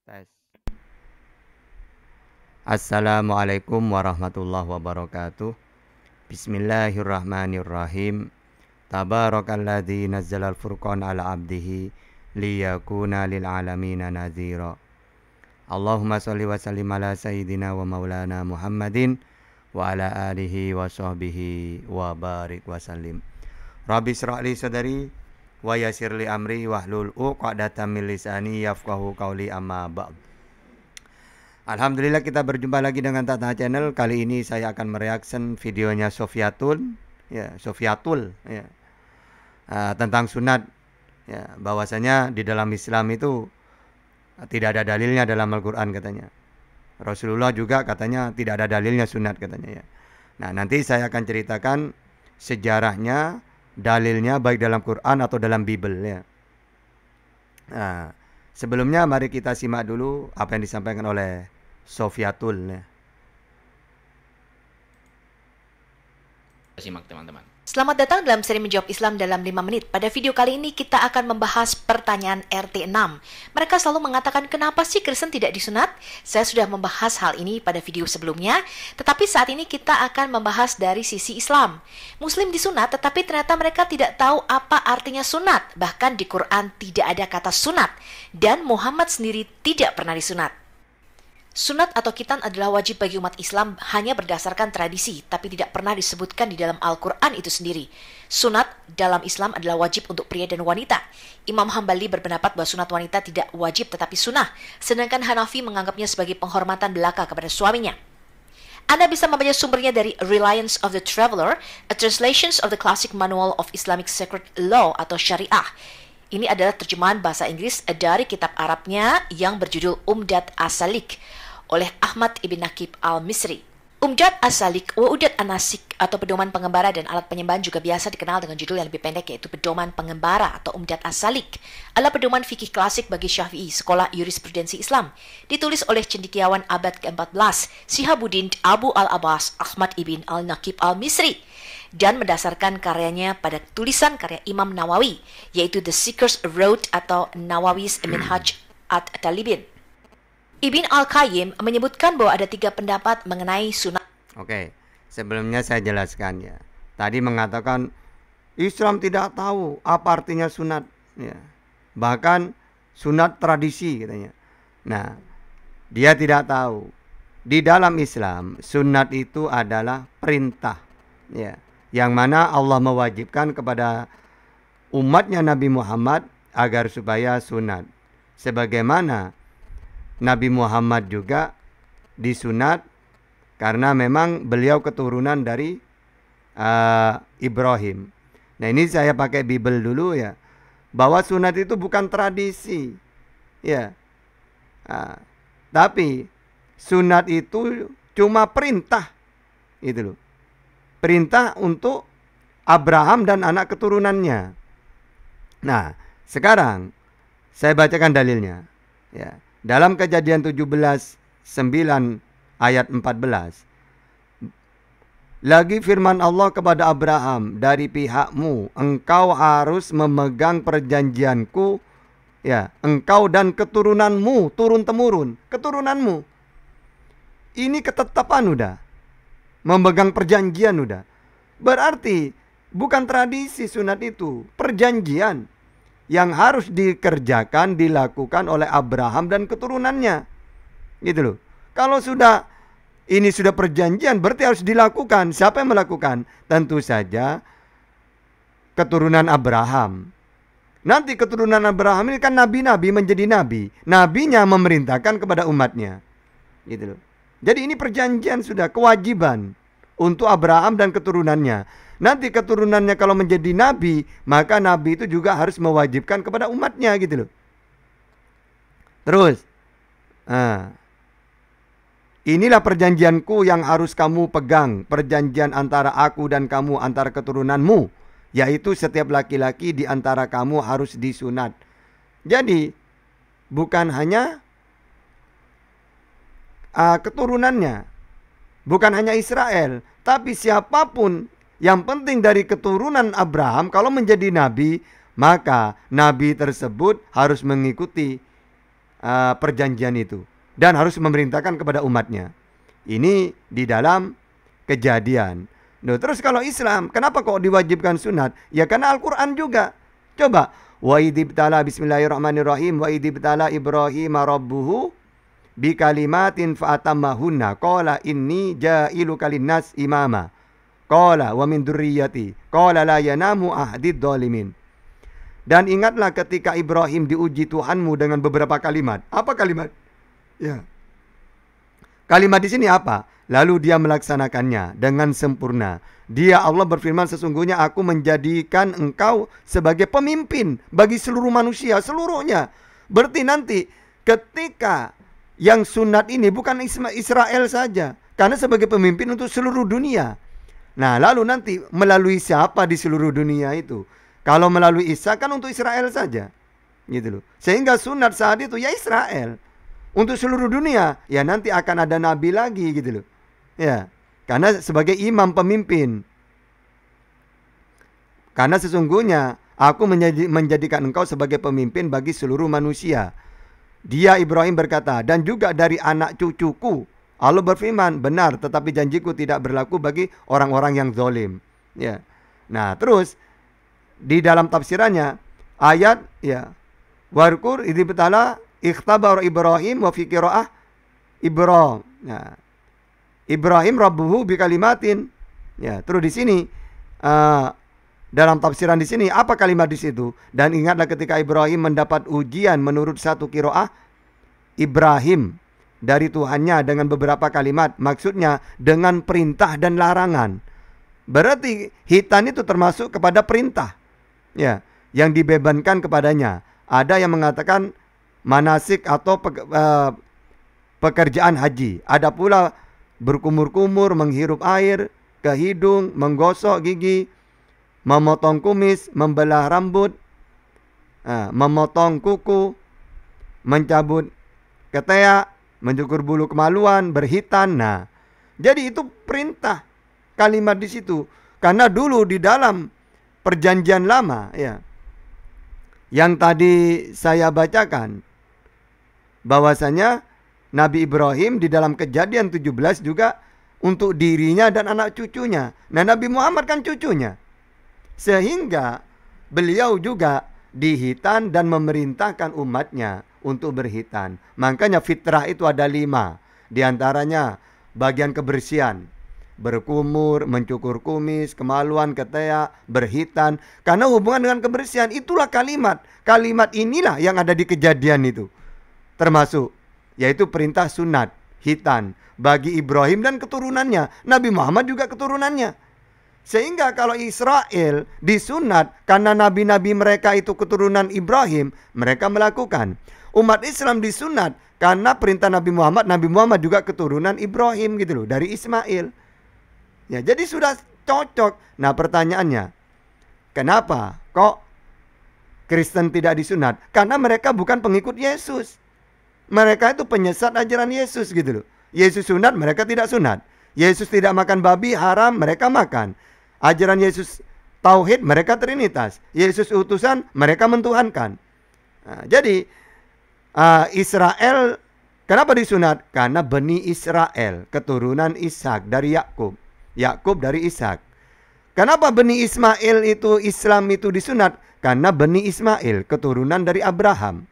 Tes. Assalamualaikum warahmatullahi wabarakatuh. Bismillahirrahmanirrahim. Tabarakalladzi nazzalal furqan ala abdihi liyakuna lil alamina nadhira. Allahumma shalli wa sallim ala sayyidina wa maulana Muhammadin wa ala alihi wa sahbihi wa barik wa sallim. Rabbi shrah li sadri wa yassir li amri wahlul 'uqdatam min lisani yafqahu qawli, amma ba'd. Alhamdulillah kita berjumpa lagi dengan Tata Channel. Kali ini saya akan mereaction videonya Sofiatul tentang sunat, bahwasanya di dalam Islam itu tidak ada dalilnya dalam Al-Quran katanya. Rasulullah juga katanya tidak ada dalilnya sunat katanya ya. Nah, nanti saya akan ceritakan sejarahnya, dalilnya baik dalam Quran atau dalam Bible ya. Nah, sebelumnya mari kita simak dulu apa yang disampaikan oleh Sofiatul ya. Simak teman-teman. Selamat datang dalam seri Menjawab Islam dalam 5 menit. Pada video kali ini kita akan membahas pertanyaan RT6. Mereka selalu mengatakan kenapa sih Kristen tidak disunat? Saya sudah membahas hal ini pada video sebelumnya, tetapi saat ini kita akan membahas dari sisi Islam. Muslim disunat, tetapi ternyata mereka tidak tahu apa artinya sunat. Bahkan di Quran tidak ada kata sunat, dan Muhammad sendiri tidak pernah disunat. Sunat atau khitan adalah wajib bagi umat Islam hanya berdasarkan tradisi, tapi tidak pernah disebutkan di dalam Al-Quran itu sendiri. Sunat dalam Islam adalah wajib untuk pria dan wanita. Imam Hambali berpendapat bahwa sunat wanita tidak wajib tetapi sunnah, sedangkan Hanafi menganggapnya sebagai penghormatan belaka kepada suaminya. Anda bisa membaca sumbernya dari Reliance of the Traveler, a translation of the classic manual of Islamic sacred law atau syariah. Ini adalah terjemahan bahasa Inggris dari kitab Arabnya yang berjudul Umdat As-Salik oleh Ahmad ibn Naqib al-Misri. Umdat As-Salik wa Udat An-Nasik atau pedoman pengembara dan alat penyembahan juga biasa dikenal dengan judul yang lebih pendek, yaitu pedoman pengembara atau Umdat As-Salik adalah pedoman fikih klasik bagi Syafi'i, sekolah jurisprudensi Islam. Ditulis oleh cendekiawan abad ke-14 Sihabuddin Abu al-Abbas Ahmad ibn al-Naqib al-Misri, dan mendasarkan karyanya pada tulisan karya Imam Nawawi, yaitu The Seeker's Road atau Nawawi's Minhaj at-Talibin. Ibn Al-Qayyim menyebutkan bahwa ada 3 pendapat mengenai sunat. Oke, sebelumnya saya jelaskan ya. Tadi mengatakan Islam tidak tahu apa artinya sunat ya. Bahkan sunat tradisi katanya. Nah, dia tidak tahu. Di dalam Islam, sunat itu adalah perintah ya, yang mana Allah mewajibkan kepada umatnya Nabi Muhammad agar supaya sunat. Sebagaimana Nabi Muhammad juga disunat karena memang beliau keturunan dari Ibrahim. Nah, ini saya pakai Bible dulu ya, bahwa sunat itu bukan tradisi ya, tapi sunat itu cuma perintah itu loh, perintah untuk Abraham dan anak keturunannya. Nah, sekarang saya bacakan dalilnya ya. Dalam Kejadian 17:9 ayat 14. Lagi firman Allah kepada Abraham, dari pihakmu engkau harus memegang perjanjianku ya, engkau dan keturunanmu turun temurun, keturunanmu. Ini ketetapan udah. Memegang perjanjian udah. Berarti bukan tradisi sunat itu, perjanjian yang harus dikerjakan, dilakukan oleh Abraham dan keturunannya. Gitu loh. Kalau ini sudah perjanjian, berarti harus dilakukan. Siapa yang melakukan? Tentu saja keturunan Abraham. Nanti keturunan Abraham ini kan nabi-nabi, menjadi nabi. Nabinya memerintahkan kepada umatnya. Gitu loh. Jadi ini perjanjian, sudah kewajiban untuk Abraham dan keturunannya. Nanti keturunannya kalau menjadi nabi, maka nabi itu juga harus mewajibkan kepada umatnya gitu loh. Terus, inilah perjanjianku yang harus kamu pegang, perjanjian antara aku dan kamu, antara keturunanmu, yaitu setiap laki-laki di antara kamu harus disunat. Jadi, bukan hanya keturunannya, bukan hanya Israel, tapi siapapun. Yang penting dari keturunan Abraham kalau menjadi nabi, maka nabi tersebut harus mengikuti perjanjian itu dan harus memerintahkan kepada umatnya. Ini di dalam Kejadian. Nah, terus kalau Islam, kenapa kok diwajibkan sunat? Ya karena Al-Quran juga. Coba, wa idibtala bismillahirrahmanirrahim wa idibtala Ibrahim rabbuhu bi kalimatin fa'atammahunna qala inni ja'iluka linnas imama qala wa min dzurriyyati qala la yanamu ahdid dzalimin. Dan ingatlah ketika Ibrahim diuji Tuhanmu dengan beberapa kalimat. Apa kalimat? Ya. Kalimat di sini apa? Lalu dia melaksanakannya dengan sempurna. Dia Allah berfirman, sesungguhnya aku menjadikan engkau sebagai pemimpin bagi seluruh manusia, seluruhnya. Berarti nanti ketika yang sunat ini bukan Israel saja, karena sebagai pemimpin untuk seluruh dunia. Nah, lalu nanti melalui siapa di seluruh dunia itu? Kalau melalui Isa kan untuk Israel saja, gitu loh. Sehingga sunat saat itu ya Israel. Untuk seluruh dunia, ya nanti akan ada nabi lagi, gitu loh. Ya, karena sebagai imam pemimpin. Karena sesungguhnya aku menjadikan engkau sebagai pemimpin bagi seluruh manusia. Dia Ibrahim berkata, dan juga dari anak cucuku. Allah berfirman, benar, tetapi janjiku tidak berlaku bagi orang-orang yang zalim. Ya. Nah, terus di dalam tafsirannya ayat ya, warkur idibtala ikhtabar Ibrahim wa fi qiraah Ibrahim. Nah, Ibrahim rabbuhu bi kalimatin. Ya, terus di sini dalam tafsiran di sini apa kalimat di situ? Dan ingatlah ketika Ibrahim mendapat ujian menurut satu qiraah Ibrahim dari Tuhannya dengan beberapa kalimat, maksudnya dengan perintah dan larangan. Berarti hitan itu termasuk kepada perintah. Ya, yang dibebankan kepadanya. Ada yang mengatakan manasik atau pekerjaan haji. Ada pula berkumur-kumur, menghirup air ke hidung, menggosok gigi, memotong kumis, membelah rambut, memotong kuku, mencabut ketiak, mencukur bulu kemaluan, berhitan. Nah, jadi itu perintah kalimat di situ. Karena dulu di dalam perjanjian lama ya, yang tadi saya bacakan, bahwasanya Nabi Ibrahim di dalam Kejadian 17 juga untuk dirinya dan anak cucunya. Nah, Nabi Muhammad kan cucunya. Sehingga beliau juga dihitan dan memerintahkan umatnya untuk berhitan. Makanya fitrah itu ada 5. Di antaranya bagian kebersihan. Berkumur, mencukur kumis, kemaluan, ketiak, berhitan. Karena hubungan dengan kebersihan itulah kalimat. Kalimat inilah yang ada di Kejadian itu. Termasuk yaitu perintah sunat, hitan bagi Ibrahim dan keturunannya. Nabi Muhammad juga keturunannya. Sehingga kalau Israel disunat karena nabi-nabi mereka itu keturunan Ibrahim, mereka melakukan. Umat Islam disunat karena perintah Nabi Muhammad juga keturunan Ibrahim gitu loh, dari Ismail. Ya, jadi sudah cocok. Nah, pertanyaannya, kenapa kok Kristen tidak disunat? Karena mereka bukan pengikut Yesus. Mereka itu penyesat ajaran Yesus gitu loh. Yesus sunat, mereka tidak sunat. Yesus tidak makan babi, haram, mereka makan. Ajaran Yesus tauhid, mereka trinitas. Yesus utusan, mereka mentuhankan. Nah, jadi Israel kenapa disunat? Karena Bani Israel, keturunan Ishak dari Yakub. Yakub dari Ishak. Kenapa Bani Ismail itu Islam itu disunat? Karena Bani Ismail, keturunan dari Abraham.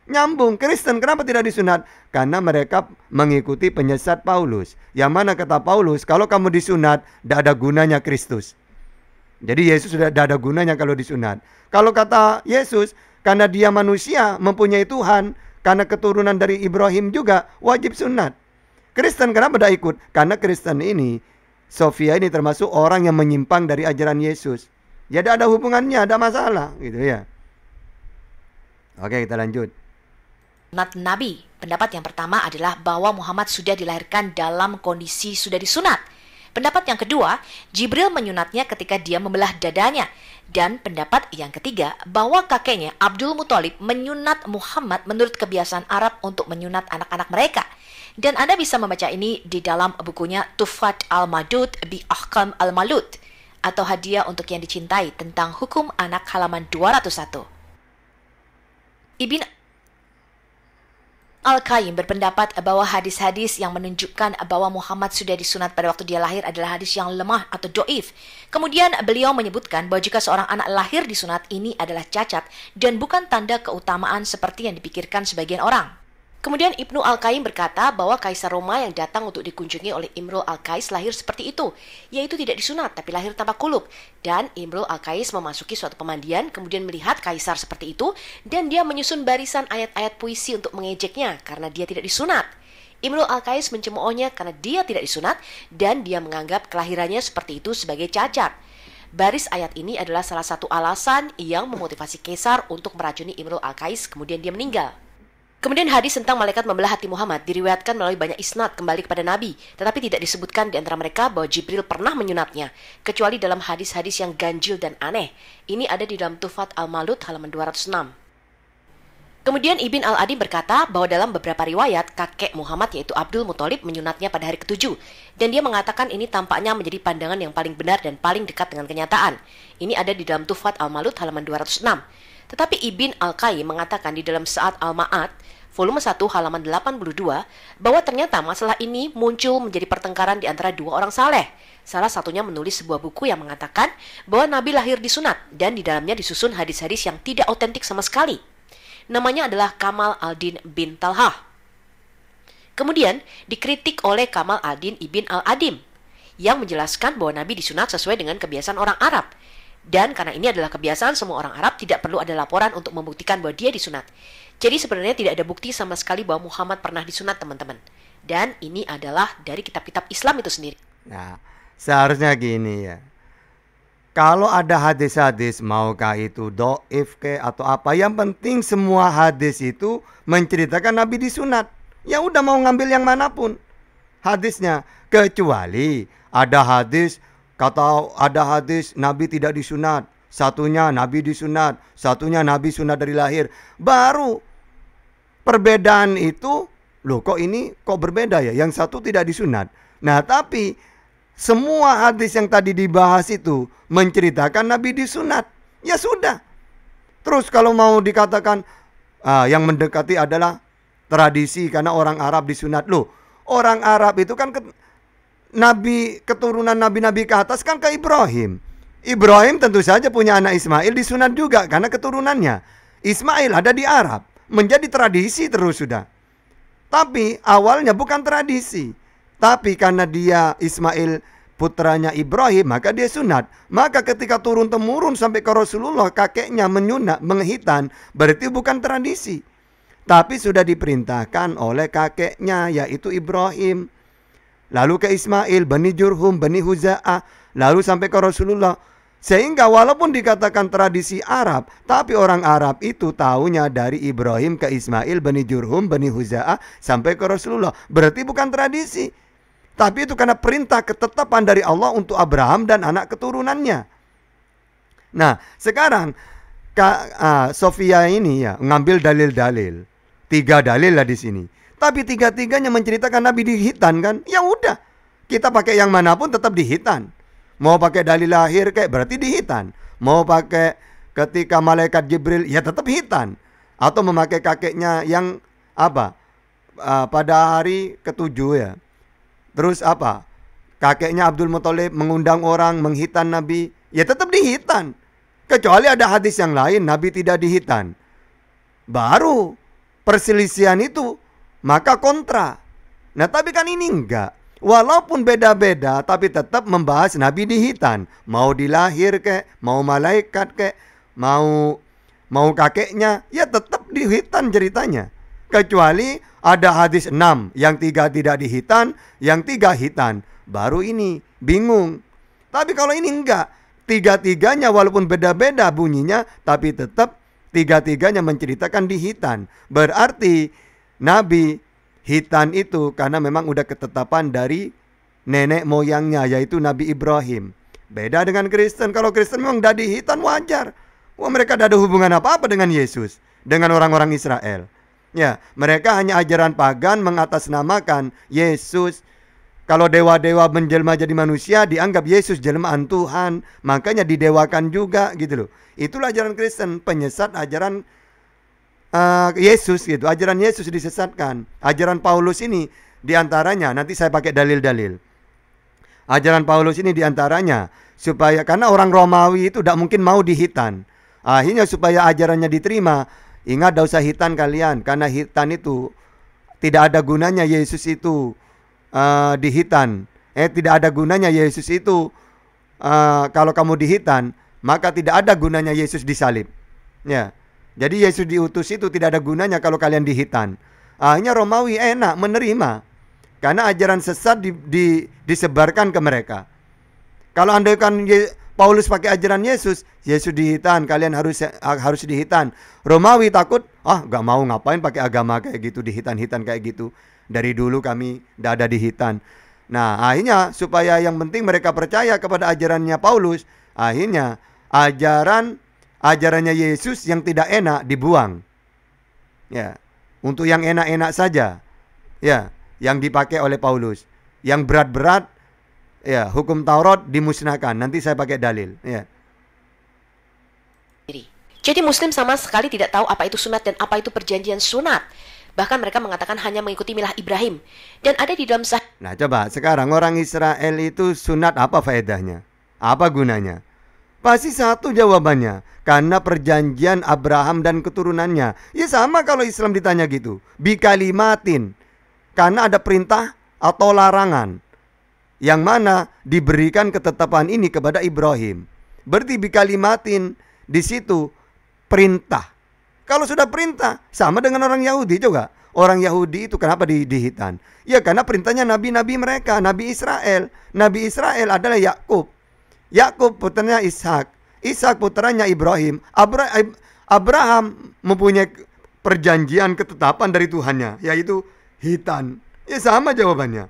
Nyambung. Kristen kenapa tidak disunat? Karena mereka mengikuti penyesat Paulus. Yang mana kata Paulus, kalau kamu disunat, tidak ada gunanya Kristus. Jadi Yesus sudah tidak ada gunanya kalau disunat. Kalau kata Yesus, karena dia manusia, mempunyai Tuhan, karena keturunan dari Ibrahim juga, wajib sunat. Kristen kenapa tidak ikut? Karena Kristen ini, Sofia ini termasuk orang yang menyimpang dari ajaran Yesus. Jadi ada hubungannya, ada masalah gitu ya. Oke, kita lanjut. Sunat Nabi. Pendapat yang pertama adalah bahwa Muhammad sudah dilahirkan dalam kondisi sudah disunat. Pendapat yang kedua, Jibril menyunatnya ketika dia membelah dadanya. Dan pendapat yang ketiga, bahwa kakeknya Abdul Muthalib menyunat Muhammad menurut kebiasaan Arab untuk menyunat anak-anak mereka. Dan Anda bisa membaca ini di dalam bukunya Tufat al-Madud bi Ahkam al-Malud, atau hadiah untuk yang dicintai tentang hukum anak halaman 201. Al-Qayyim berpendapat bahwa hadis-hadis yang menunjukkan bahwa Muhammad sudah disunat pada waktu dia lahir adalah hadis yang lemah atau doif. Kemudian beliau menyebutkan bahwa jika seorang anak lahir disunat ini adalah cacat dan bukan tanda keutamaan seperti yang dipikirkan sebagian orang. Kemudian Ibnu Al-Qayyim berkata bahwa Kaisar Roma yang datang untuk dikunjungi oleh Imrul Al-Qais lahir seperti itu, yaitu tidak disunat tapi lahir tanpa kuluk. Dan Imrul Al-Qais memasuki suatu pemandian, kemudian melihat Kaisar seperti itu, dan dia menyusun barisan ayat-ayat puisi untuk mengejeknya karena dia tidak disunat. Imrul Al-Qais mencemoohnya karena dia tidak disunat, dan dia menganggap kelahirannya seperti itu sebagai cacat. Baris ayat ini adalah salah satu alasan yang memotivasi Kaisar untuk meracuni Imrul Al-Qais, kemudian dia meninggal. Kemudian hadis tentang malaikat membelah hati Muhammad diriwayatkan melalui banyak isnad kembali kepada Nabi, tetapi tidak disebutkan di antara mereka bahwa Jibril pernah menyunatnya, kecuali dalam hadis-hadis yang ganjil dan aneh. Ini ada di dalam Tufat Al-Malut halaman 206. Kemudian Ibn Al-Adim berkata bahwa dalam beberapa riwayat, kakek Muhammad yaitu Abdul Muthalib menyunatnya pada hari ke-7, dan dia mengatakan ini tampaknya menjadi pandangan yang paling benar dan paling dekat dengan kenyataan. Ini ada di dalam Tufat Al-Malut halaman 206. Tetapi Ibn Al-Qayyim mengatakan di dalam Sa'ad Al-Ma'ad, volume 1 halaman 82, bahwa ternyata masalah ini muncul menjadi pertengkaran di antara dua orang saleh. Salah satunya menulis sebuah buku yang mengatakan bahwa Nabi lahir disunat dan di dalamnya disusun hadis-hadis yang tidak otentik sama sekali. Namanya adalah Kamal Al-Din bin Talhah. Kemudian dikritik oleh Kamal Al-Din Ibn Al-Adim yang menjelaskan bahwa Nabi disunat sesuai dengan kebiasaan orang Arab. Dan karena ini adalah kebiasaan semua orang Arab, tidak perlu ada laporan untuk membuktikan bahwa dia disunat. Jadi sebenarnya tidak ada bukti sama sekali bahwa Muhammad pernah disunat, teman-teman. Dan ini adalah dari kitab-kitab Islam itu sendiri. Nah, seharusnya gini ya. Kalau ada hadis-hadis, maukah itu doif ke atau apa, yang penting semua hadis itu menceritakan Nabi disunat. Ya udah, mau ngambil yang manapun hadisnya, kecuali ada hadis Nabi tidak disunat, satunya Nabi disunat, satunya Nabi sunat dari lahir. Baru perbedaan itu, loh kok berbeda ya, yang satu tidak disunat. Nah tapi semua hadis yang tadi dibahas itu menceritakan Nabi disunat. Ya sudah. Terus kalau mau dikatakan yang mendekati adalah tradisi karena orang Arab disunat. Loh, orang Arab itu kan keturunan nabi-nabi ke atas kan ke Ibrahim. Ibrahim tentu saja punya anak Ismail disunat juga karena keturunannya. Ismail ada di Arab, menjadi tradisi terus sudah. Tapi awalnya bukan tradisi. Tapi karena dia Ismail putranya Ibrahim, maka dia sunat. Maka ketika turun temurun sampai ke Rasulullah, kakeknya menyunat, menghitan, berarti bukan tradisi. Tapi sudah diperintahkan oleh kakeknya, yaitu Ibrahim. Lalu ke Ismail, Bani Jurhum, Bani Huza'ah, lalu sampai ke Rasulullah. Sehingga walaupun dikatakan tradisi Arab, tapi orang Arab itu tahunya dari Ibrahim ke Ismail, Bani Jurhum, Bani Huza'ah, sampai ke Rasulullah. Berarti bukan tradisi, tapi itu karena perintah ketetapan dari Allah untuk Abraham dan anak keturunannya. Nah sekarang Sofia ini ya ngambil dalil-dalil, 3 dalil lah di sini. Tapi 3-tiganya menceritakan Nabi dihitan kan? Ya udah, kita pakai yang manapun tetap dihitan. Mau pakai dalil lahir kayak berarti dihitan. Mau pakai ketika malaikat Jibril ya tetap hitan. Atau memakai kakeknya yang apa? Pada hari ke-7 ya. Terus apa? Kakeknya Abdul Muthalib mengundang orang menghitan Nabi, ya tetap dihitan. Kecuali ada hadis yang lain Nabi tidak dihitan. Baru perselisihan itu, maka kontra. Nah tapi kan ini enggak. Walaupun beda-beda tapi tetap membahas Nabi dihitan. Mau dilahir kek, mau malaikat kek, mau kakeknya, ya tetap dihitan ceritanya. Kecuali ada hadis 6, yang 3 tidak dihitan, yang 3 hitan. Baru ini bingung. Tapi kalau ini enggak, 3-tiganya walaupun beda-beda bunyinya, tapi tetap 3-tiganya menceritakan dihitan. Berarti Nabi hitan itu karena memang udah ketetapan dari nenek moyangnya, yaitu Nabi Ibrahim. Beda dengan Kristen. Kalau Kristen memang udah dihitan wajar. Wah, mereka tidak ada hubungan apa-apa dengan Yesus, dengan orang-orang Israel. Ya, mereka hanya ajaran pagan mengatasnamakan Yesus. Kalau dewa-dewa menjelma jadi manusia, dianggap Yesus jelmaan Tuhan, makanya didewakan juga gitu loh. Itulah ajaran Kristen, penyesat ajaran Yesus gitu. Ajaran Yesus disesatkan. Ajaran Paulus ini diantaranya, nanti saya pakai dalil-dalil. Ajaran Paulus ini diantaranya supaya, karena orang Romawi itu tidak mungkin mau dihitan. Akhirnya supaya ajarannya diterima, ingat, tidak usah hitan kalian, karena hitan itu tidak ada gunanya. Yesus itu dihitan. Tidak ada gunanya Yesus itu kalau kamu dihitan, maka tidak ada gunanya Yesus disalib. Ya. Jadi Yesus diutus itu tidak ada gunanya kalau kalian dihitan. Akhirnya Romawi enak menerima, karena ajaran sesat disebarkan ke mereka. Kalau andaikan Paulus pakai ajaran Yesus, Yesus dihitan, kalian harus dihitan. Romawi takut, gak mau, ngapain pakai agama kayak gitu, dihitan-hitan kayak gitu. Dari dulu kami tidak ada dihitan. Nah, akhirnya supaya yang penting mereka percaya kepada ajarannya Paulus, akhirnya ajarannya Yesus yang tidak enak dibuang. Ya, untuk yang enak-enak saja. Ya, yang dipakai oleh Paulus. Yang berat-berat, ya, hukum Taurat dimusnahkan. Nanti saya pakai dalil. Ya. Jadi Muslim sama sekali tidak tahu apa itu sunat dan apa itu perjanjian sunat. Bahkan mereka mengatakan hanya mengikuti milah Ibrahim. Dan ada di dalam Nah, coba sekarang orang Israel itu sunat apa faedahnya? Apa gunanya? Pasti satu jawabannya, karena perjanjian Abraham dan keturunannya. Ya sama kalau Islam ditanya gitu. Bikalimatin. Karena ada perintah atau larangan, yang mana diberikan ketetapan ini kepada Ibrahim. Berarti bikalimatin, di situ perintah. Kalau sudah perintah, sama dengan orang Yahudi juga. Orang Yahudi itu kenapa dihitan? Ya karena perintahnya nabi-nabi mereka, Nabi Israel. Nabi Israel adalah Yakub. Yakub putranya Ishak. Ishak putranya Ibrahim. Abraham mempunyai perjanjian ketetapan dari Tuhannya, yaitu hitan. Ya sama jawabannya.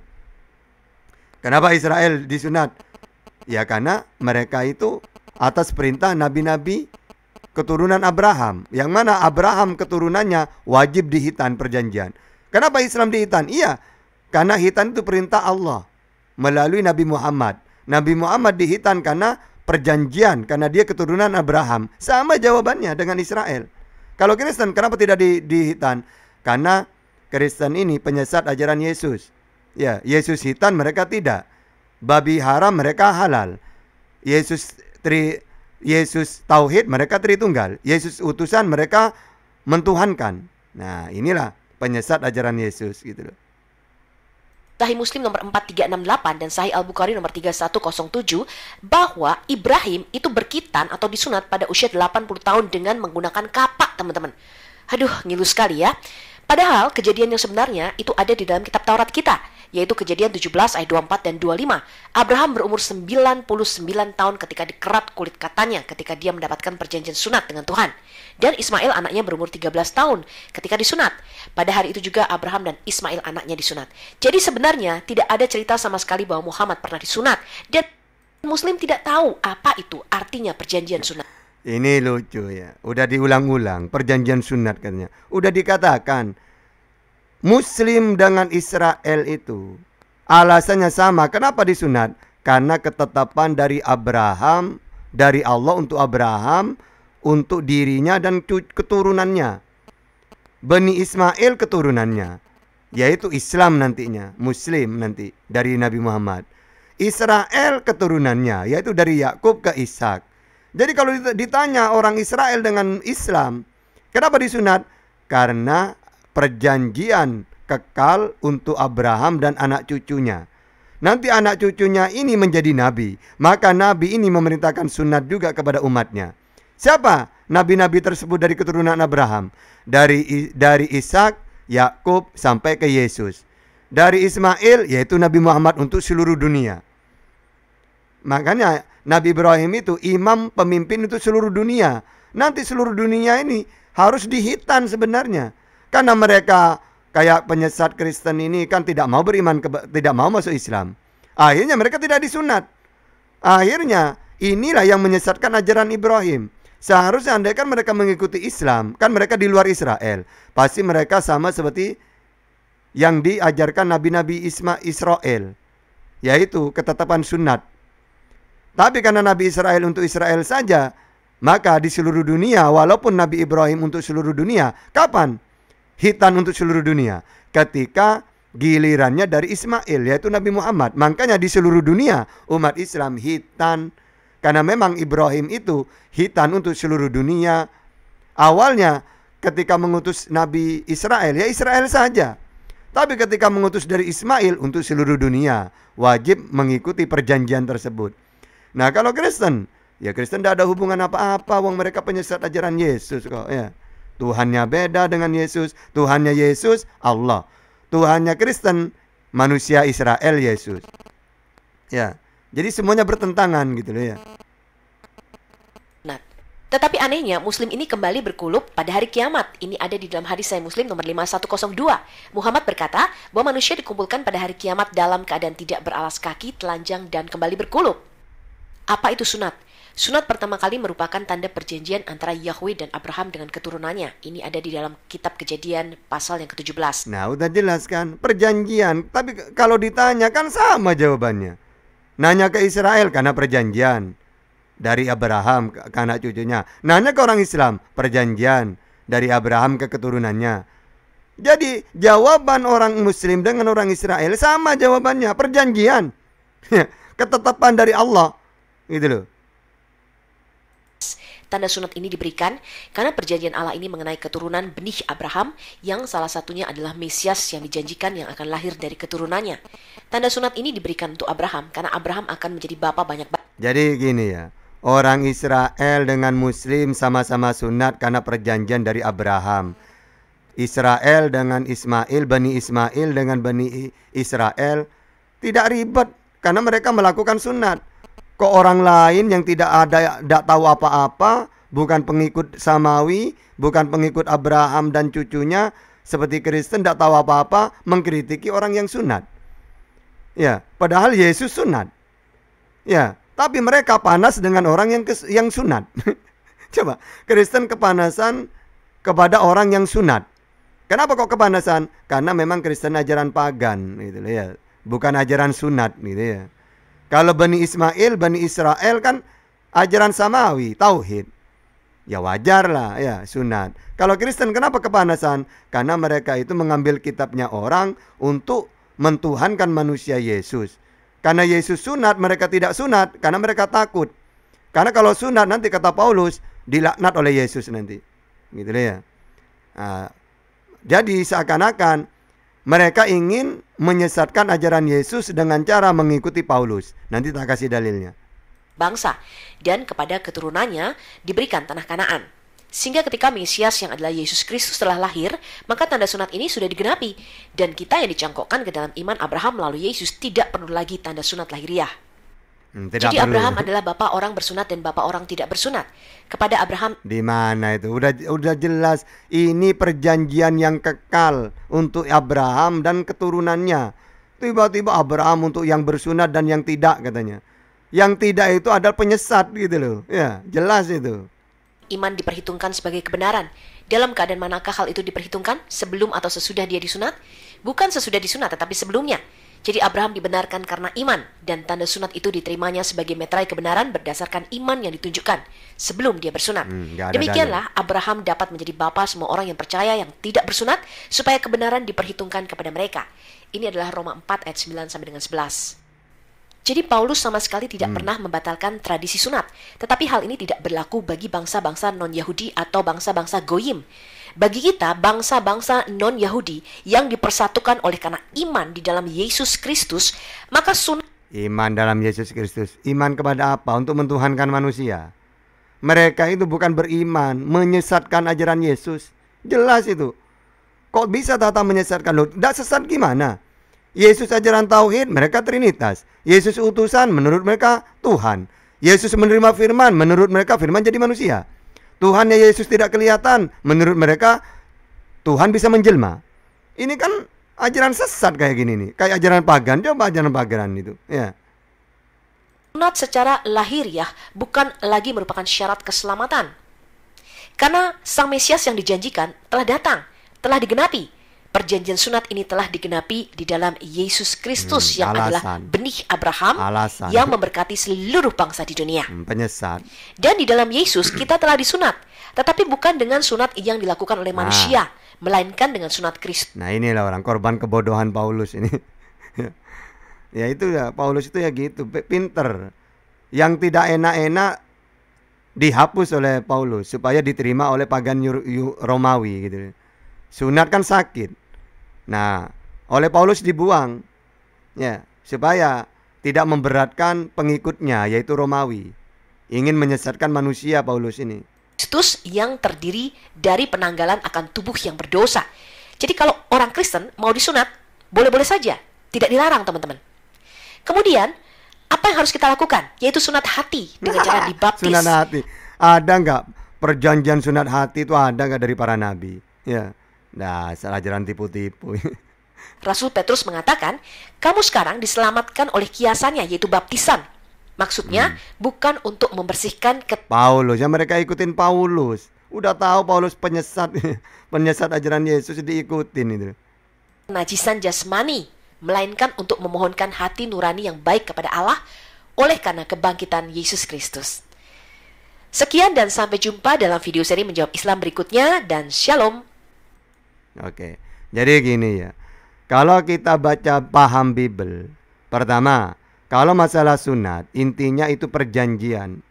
Kenapa Israel disunat? Ya karena mereka itu atas perintah nabi-nabi keturunan Abraham, yang mana Abraham keturunannya wajib dihitan perjanjian. Kenapa Islam dihitan? Iya, karena hitan itu perintah Allah melalui Nabi Muhammad. Nabi Muhammad dihitan karena perjanjian, karena dia keturunan Abraham. Sama jawabannya dengan Israel. Kalau Kristen kenapa tidak dihitan? Karena Kristen ini penyesat ajaran Yesus. Ya, Yesus hitan, mereka tidak. Babi haram, mereka halal. Yesus tauhid, mereka tritunggal. Yesus utusan, mereka mentuhankan. Nah, inilah penyesat ajaran Yesus gitu loh. Sahih Muslim nomor 4368 dan Sahih Al-Bukhari nomor 3107 bahwa Ibrahim itu berkitan atau disunat pada usia 80 tahun dengan menggunakan kapak, teman-teman. Aduh, ngilu sekali ya. Padahal kejadian yang sebenarnya itu ada di dalam kitab Taurat kita, yaitu Kejadian 17 ayat 24 dan 25. Abraham berumur 99 tahun ketika dikerat kulit katanya ketika dia mendapatkan perjanjian sunat dengan Tuhan. Dan Ismail anaknya berumur 13 tahun ketika disunat. Pada hari itu juga Abraham dan Ismail anaknya disunat. Jadi sebenarnya tidak ada cerita sama sekali bahwa Muhammad pernah disunat. Dan Muslim tidak tahu apa itu artinya perjanjian sunat. Ini lucu ya. Udah diulang-ulang perjanjian sunat katanya. Udah dikatakan Muslim dengan Israel itu alasannya sama. Kenapa disunat? Karena ketetapan dari Abraham, dari Allah untuk Abraham, untuk dirinya dan keturunannya. Bani Ismail keturunannya, yaitu Islam nantinya, Muslim nanti dari Nabi Muhammad. Israel keturunannya, yaitu dari Yakub ke Ishak. Jadi kalau ditanya orang Israel dengan Islam, kenapa disunat? Karena perjanjian kekal untuk Abraham dan anak cucunya. Nanti anak cucunya ini menjadi nabi, maka nabi ini memerintahkan sunat juga kepada umatnya. Siapa nabi-nabi tersebut dari keturunan Abraham? Dari Ishak, Yakub sampai ke Yesus. Dari Ismail yaitu Nabi Muhammad untuk seluruh dunia. Makanya Nabi Ibrahim itu imam pemimpin untuk seluruh dunia. Nanti seluruh dunia ini harus dihitan sebenarnya. Karena mereka kayak penyesat Kristen ini kan tidak mau beriman, tidak mau masuk Islam. Akhirnya mereka tidak disunat. Akhirnya inilah yang menyesatkan ajaran Ibrahim. Seharusnya andaikan mereka mengikuti Islam, kan mereka di luar Israel, pasti mereka sama seperti yang diajarkan nabi-nabi Israel, yaitu ketetapan sunat. Tapi karena Nabi Israel untuk Israel saja, Maka di seluruh dunia, walaupun Nabi Ibrahim untuk seluruh dunia, kapan hitan untuk seluruh dunia? Ketika gilirannya dari Ismail, yaitu Nabi Muhammad. Makanya di seluruh dunia umat Islam hitan, karena memang Ibrahim itu hitan untuk seluruh dunia. Awalnya ketika mengutus Nabi Israel, ya Israel saja. Tapi ketika mengutus dari Ismail untuk seluruh dunia, wajib mengikuti perjanjian tersebut. Nah kalau Kristen, ya Kristen tidak ada hubungan apa-apa, wong mereka penyesat ajaran Yesus kok ya. Tuhannya beda dengan Yesus. Tuhannya Yesus Allah. Tuhannya Kristen manusia Israel Yesus. Ya. Jadi semuanya bertentangan gitu loh ya. Nah, tetapi anehnya Muslim ini kembali berkulup pada hari kiamat. Ini ada di dalam hadis Sahih Muslim nomor 5102. Muhammad berkata bahwa manusia dikumpulkan pada hari kiamat dalam keadaan tidak beralas kaki, telanjang, dan kembali berkulup. Apa itu sunat? Sunat pertama kali merupakan tanda perjanjian antara Yahweh dan Abraham dengan keturunannya. Ini ada di dalam kitab Kejadian pasal yang ke-17. Nah udah jelas kan, perjanjian. Tapi kalau ditanya kan sama jawabannya. Nanya ke Israel karena perjanjian dari Abraham ke anak cucunya. Nanya ke orang Islam, perjanjian dari Abraham ke keturunannya. Jadi jawaban orang Muslim dengan orang Israel sama jawabannya, perjanjian. Ketetapan dari Allah. Gitu loh. Tanda sunat ini diberikan karena perjanjian Allah ini mengenai keturunan benih Abraham yang salah satunya adalah Mesias yang dijanjikan yang akan lahir dari keturunannya. Tanda sunat ini diberikan untuk Abraham karena Abraham akan menjadi bapa banyak. Jadi gini ya, orang Israel dengan Muslim sama-sama sunat karena perjanjian dari Abraham. Israel dengan Ismail, Bani Ismail dengan Bani Israel tidak ribet karena mereka melakukan sunat. Kok orang lain yang tidak tahu apa-apa, bukan pengikut Samawi, bukan pengikut Abraham dan cucunya, seperti Kristen tidak tahu apa-apa, mengkritiki orang yang sunat. Ya, padahal Yesus sunat. Ya, tapi mereka panas dengan orang yang sunat. Coba, Kristen kepanasan kepada orang yang sunat. Kenapa kok kepanasan? Karena memang Kristen ajaran pagan, gitu ya, bukan ajaran sunat, gitu ya. Kalau Bani Ismail, Bani Israel kan ajaran Samawi, Tauhid. Ya wajar lah ya, sunat. Kalau Kristen kenapa kepanasan? Karena mereka itu mengambil kitabnya orang untuk mentuhankan manusia Yesus. Karena Yesus sunat, mereka tidak sunat. Karena mereka takut. Karena kalau sunat nanti kata Paulus, dilaknat oleh Yesus nanti. Gitu ya. Nah, jadi seakan-akan mereka ingin menyesatkan ajaran Yesus dengan cara mengikuti Paulus. Nanti tak kasih dalilnya. Bangsa dan kepada keturunannya diberikan tanah Kanaan. Sehingga ketika Mesias yang adalah Yesus Kristus telah lahir, maka tanda sunat ini sudah digenapi. Dan kita yang dicangkokkan ke dalam iman Abraham melalui Yesus tidak perlu lagi tanda sunat lahiriah. Jadi perlu. Abraham adalah bapa orang bersunat dan bapa orang tidak bersunat. Kepada Abraham di mana itu? Udah jelas ini perjanjian yang kekal untuk Abraham dan keturunannya. Tiba-tiba Abraham untuk yang bersunat dan yang tidak katanya. Yang tidak itu adalah penyesat gitu loh. Ya, jelas itu. Iman diperhitungkan sebagai kebenaran. Dalam keadaan manakah hal itu diperhitungkan? Sebelum atau sesudah dia disunat? Bukan sesudah disunat tetapi sebelumnya. Jadi Abraham dibenarkan karena iman, dan tanda sunat itu diterimanya sebagai meterai kebenaran berdasarkan iman yang ditunjukkan sebelum dia bersunat. Demikianlah Abraham dapat menjadi bapa semua orang yang percaya yang tidak bersunat, supaya kebenaran diperhitungkan kepada mereka. Ini adalah Roma 4 ayat 9 sampai dengan 11. Jadi Paulus sama sekali tidak pernah membatalkan tradisi sunat, tetapi hal ini tidak berlaku bagi bangsa-bangsa non-Yahudi atau bangsa-bangsa Goyim. Bagi kita, bangsa-bangsa non-Yahudi yang dipersatukan oleh karena iman di dalam Yesus Kristus, maka sunat. Iman dalam Yesus Kristus. Iman kepada apa? Untuk mentuhankan manusia. Mereka itu bukan beriman, menyesatkan ajaran Yesus. Jelas itu. Kok bisa tata menyesatkan? Loh, tidak sesat gimana? Yesus ajaran Tauhid, mereka Trinitas. Yesus utusan, menurut mereka Tuhan. Yesus menerima firman, menurut mereka firman jadi manusia. Tuhannya Yesus tidak kelihatan, menurut mereka Tuhan bisa menjelma. Ini kan ajaran sesat kayak gini nih, kayak ajaran pagan. Coba ajaran pagan itu, ya. Sunat secara lahiriah bukan lagi merupakan syarat keselamatan. Karena Sang Mesias yang dijanjikan telah datang, telah digenapi. perjanjian sunat ini telah digenapi di dalam Yesus Kristus yang adalah Alasan. benih Abraham Alasan. yang memberkati seluruh bangsa di dunia. Penyesat. Dan di dalam Yesus kita telah disunat, tetapi bukan dengan sunat yang dilakukan oleh manusia, melainkan dengan sunat Kristus. Nah, inilah orang korban kebodohan Paulus ini. Ya itu ya, Paulus itu ya gitu, pinter. Yang tidak enak-enak dihapus oleh Paulus supaya diterima oleh pagan Romawi gitu. Sunat kan sakit. Nah, oleh Paulus dibuang. Ya, supaya tidak memberatkan pengikutnya yaitu Romawi. Ingin menyesatkan manusia Paulus ini. Kristus yang terdiri dari penanggalan akan tubuh yang berdosa. Jadi kalau orang Kristen mau disunat, boleh-boleh saja, tidak dilarang teman-teman. Kemudian, apa yang harus kita lakukan? Yaitu sunat hati dengan cara dibaptis. Sunat hati. Ada nggak perjanjian sunat hati itu ada nggak dari para nabi? Ya, dasar ajaran tipu-tipu. Rasul Petrus mengatakan, kamu sekarang diselamatkan oleh kiasannya, yaitu baptisan. Maksudnya bukan untuk membersihkan Paulus, ya mereka ikutin Paulus. Udah tahu Paulus penyesat, penyesat ajaran Yesus diikutin itu. kenajisan jasmani, melainkan untuk memohonkan hati nurani yang baik kepada Allah oleh karena kebangkitan Yesus Kristus. Sekian dan sampai jumpa dalam video seri Menjawab Islam berikutnya, dan Shalom. Oke, jadi gini ya. Kalau kita baca paham Bible, pertama, kalau masalah sunat, intinya itu perjanjian.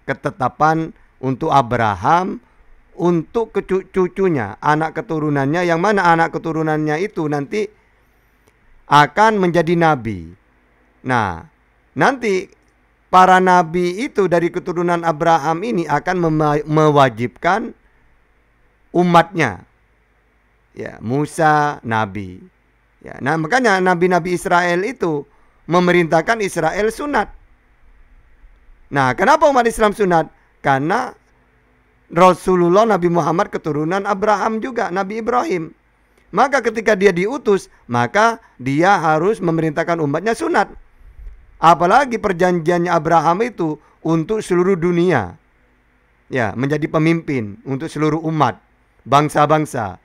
Ketetapan untuk Abraham, untuk cucunya, anak keturunannya, yang mana anak keturunannya itu nanti akan menjadi nabi. Nah, nanti para nabi itu dari keturunan Abraham ini akan mewajibkan umatnya. Ya, Musa nabi. Ya, nah makanya nabi-nabi Israel itu memerintahkan Israel sunat. Nah, kenapa umat Islam sunat? Karena Rasulullah Nabi Muhammad keturunan Abraham juga, Nabi Ibrahim. Maka ketika dia diutus, maka dia harus memerintahkan umatnya sunat. Apalagi perjanjiannya Abraham itu untuk seluruh dunia. Ya, menjadi pemimpin untuk seluruh umat, bangsa-bangsa.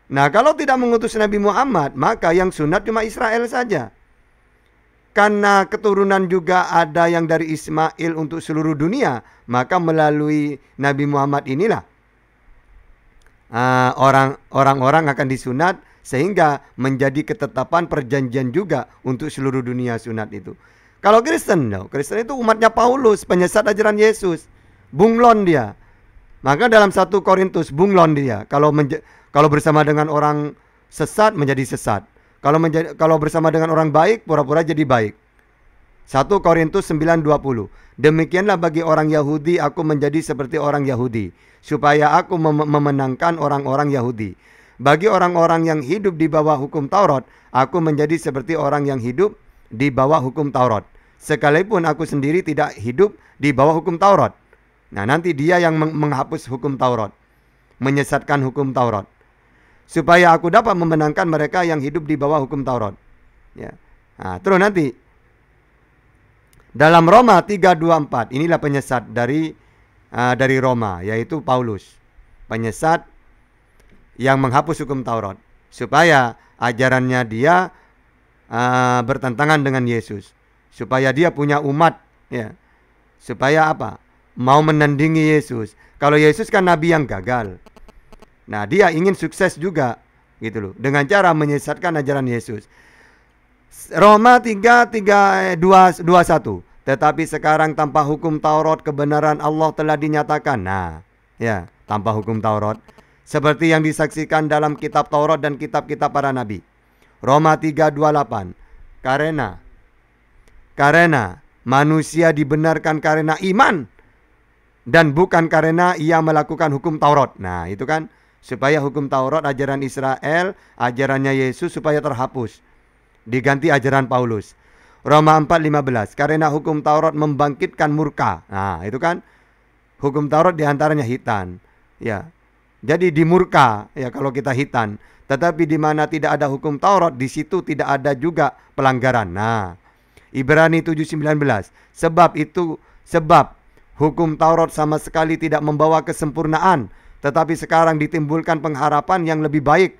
Nah, kalau tidak mengutus Nabi Muhammad, maka yang sunat cuma Israel saja. Karena keturunan juga ada yang dari Ismail untuk seluruh dunia, maka melalui Nabi Muhammad inilah orang-orang akan disunat, sehingga menjadi ketetapan perjanjian juga untuk seluruh dunia sunat itu. Kalau Kristen, Kristen itu umatnya Paulus, penyesat ajaran Yesus, bunglon dia. Maka dalam 1 Korintus bunglon dia. Kalau bersama dengan orang sesat menjadi sesat. Kalau bersama dengan orang baik, pura-pura jadi baik. 1 Korintus 9:20. Demikianlah bagi orang Yahudi aku menjadi seperti orang Yahudi, supaya aku memenangkan orang-orang Yahudi. Bagi orang-orang yang hidup di bawah hukum Taurat, aku menjadi seperti orang yang hidup di bawah hukum Taurat. Sekalipun aku sendiri tidak hidup di bawah hukum Taurat. Nah, nanti dia yang menghapus hukum Taurat, menyesatkan hukum Taurat, supaya aku dapat memenangkan mereka yang hidup di bawah hukum Taurat. Ya. Nah, terus nanti dalam Roma 3:24, inilah penyesat dari Roma, yaitu Paulus. Penyesat yang menghapus hukum Taurat, supaya ajarannya dia bertentangan dengan Yesus, supaya dia punya umat, ya. Supaya apa? Mau menandingi Yesus. Kalau Yesus kan nabi yang gagal. Nah, dia ingin sukses juga, gitu loh, dengan cara menyesatkan ajaran Yesus. Roma 3:21. Tetapi sekarang tanpa hukum Taurat kebenaran Allah telah dinyatakan. Nah, ya, tanpa hukum Taurat, seperti yang disaksikan dalam kitab Taurat dan kitab-kitab para nabi. Roma 3:28. Karena manusia dibenarkan karena iman dan bukan karena ia melakukan hukum Taurat. Nah, itu kan supaya hukum Taurat, ajaran Israel, ajarannya Yesus supaya terhapus, diganti ajaran Paulus. Roma 4:15. Karena hukum Taurat membangkitkan murka. Nah, itu kan hukum Taurat diantaranya hitan. Ya, jadi dimurka ya kalau kita hitan. Tetapi di mana tidak ada hukum Taurat, di situ tidak ada juga pelanggaran. Nah, Ibrani 7:19. Sebab hukum Taurat sama sekali tidak membawa kesempurnaan, tetapi sekarang ditimbulkan pengharapan yang lebih baik,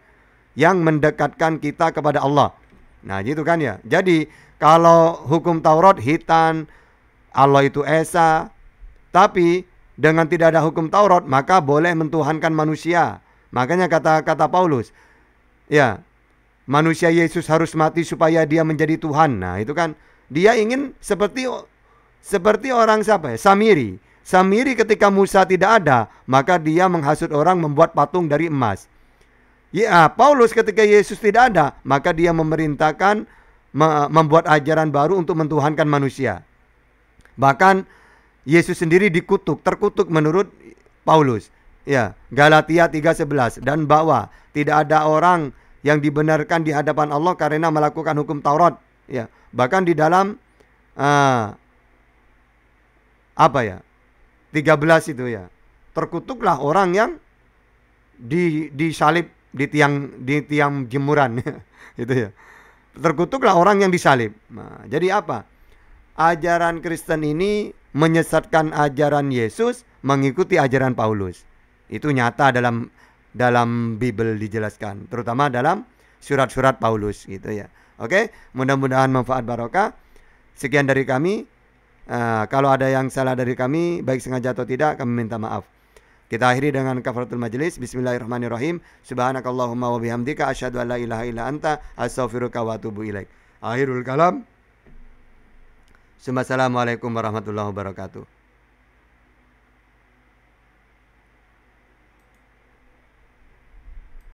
yang mendekatkan kita kepada Allah. Nah, gitu kan ya. Jadi, kalau hukum Taurat hitan, Allah itu esa, tapi dengan tidak ada hukum Taurat, maka boleh mentuhankan manusia. Makanya kata Paulus, ya, manusia Yesus harus mati supaya dia menjadi Tuhan. Nah, itu kan dia ingin seperti orang siapa ya? Samiri. Samiri ketika Musa tidak ada, maka dia menghasut orang membuat patung dari emas. Ya, Paulus ketika Yesus tidak ada, maka dia memerintahkan membuat ajaran baru untuk mentuhankan manusia. Bahkan Yesus sendiri terkutuk menurut Paulus. Ya, Galatia 3:11, dan bahwa tidak ada orang yang dibenarkan di hadapan Allah karena melakukan hukum Taurat. Ya, bahkan di dalam 13 itu ya. Terkutuklah orang yang disalib di tiang jemuran. Itu ya. Terkutuklah orang yang disalib. Nah, jadi apa? Ajaran Kristen ini menyesatkan ajaran Yesus, mengikuti ajaran Paulus. Itu nyata dalam Bible dijelaskan, terutama dalam surat-surat Paulus gitu ya. Oke, mudah-mudahan manfaat barokah. Sekian dari kami. Kalau ada yang salah dari kami, baik sengaja atau tidak, kami minta maaf. Kita akhiri dengan kafaratul majelis. Bismillahirrahmanirrahim. Subhanakallahumma wa bihamdika asyhadu an la ilaha illa anta astaghfiruka wa atubu ilaik. Akhirul kalam. Assalamualaikum warahmatullahi wabarakatuh.